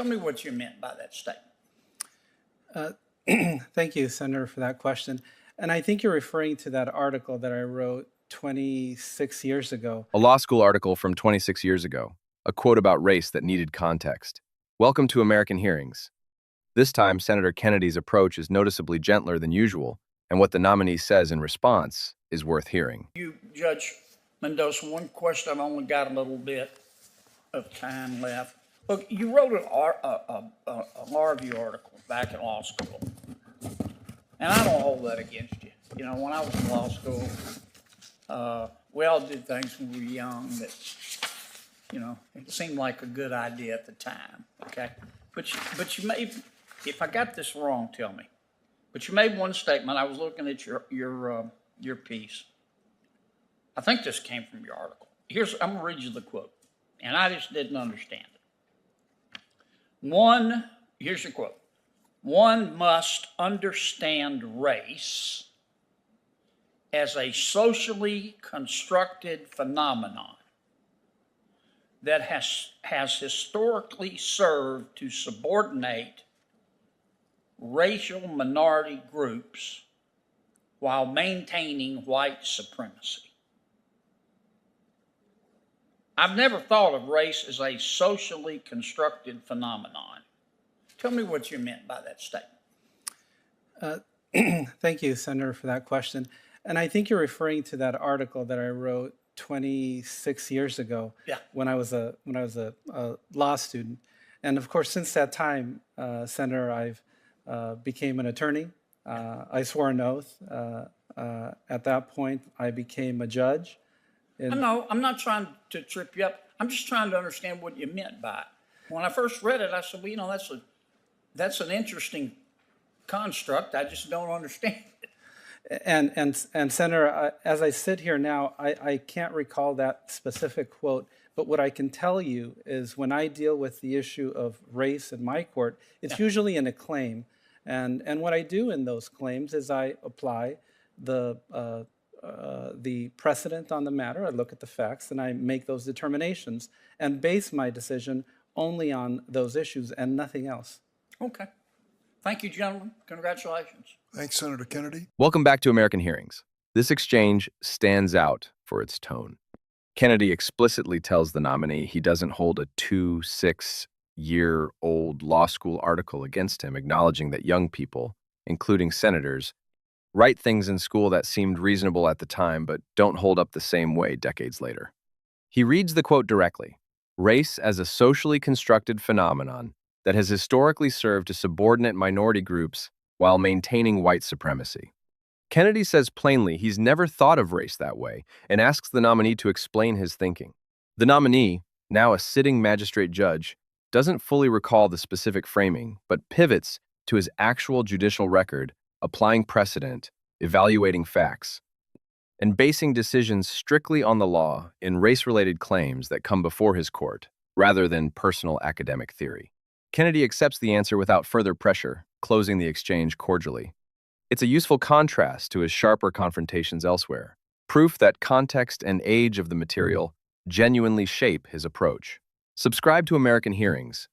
Tell me what you meant by that statement. Thank you, Senator, for that question. And I think you're referring to that article that I wrote 26 years ago. A law school article from 26 years ago, a quote about race that needed context. Welcome to American Hearings. This time, Senator Kennedy's approach is noticeably gentler than usual, and what the nominee says in response is worth hearing. You, Judge Mendoza, one question. I've only got a little bit of time left. Look, you wrote a law review article back in law school, and I don't hold that against you. You know, when I was in law school, we all did things when we were young that, you know, it seemed like a good idea at the time, okay? But you made, if I got this wrong, tell me. But you made one statement. I was looking at your piece. I think this came from your article. I'm gonna read you the quote, and I just didn't understand it. Here's your quote. One must understand race as a socially constructed phenomenon that has historically served to subordinate racial minority groups while maintaining white supremacy. I've never thought of race as a socially constructed phenomenon. Tell me what you meant by that statement. Thank you, Senator, for that question. And I think you're referring to that article that I wrote 26 years ago when I was a law student. And of course, since that time, Senator, I've became an attorney. I swore an oath. At that point, I became a judge. No, I'm not trying to trip you up. I'm just trying to understand what you meant by it. When I first read it, I said, well, you know, that's an interesting construct. I just don't understand it. And Senator, as I sit here now, I can't recall that specific quote, but what I can tell you is when I deal with the issue of race in my court, it's usually in a claim. And what I do in those claims is I apply the precedent on the matter. I look at the facts and I make those determinations and base my decision only on those issues and nothing else. Okay. Thank you, gentlemen. Congratulations. Thanks, Senator Kennedy. Welcome back to American Hearings. This exchange stands out for its tone. Kennedy explicitly tells the nominee he doesn't hold a 6-year-old law school article against him, acknowledging that young people, including senators, write things in school that seemed reasonable at the time but don't hold up the same way decades later. He reads the quote directly, "Race as a socially constructed phenomenon that has historically served to subordinate minority groups while maintaining white supremacy." Kennedy says plainly he's never thought of race that way and asks the nominee to explain his thinking. The nominee, now a sitting magistrate judge, doesn't fully recall the specific framing, but pivots to his actual judicial record, applying precedent, evaluating facts, and basing decisions strictly on the law in race-related claims that come before his court, rather than personal academic theory. Kennedy accepts the answer without further pressure, closing the exchange cordially. It's a useful contrast to his sharper confrontations elsewhere, proof that context and age of the material genuinely shape his approach. Subscribe to American Hearings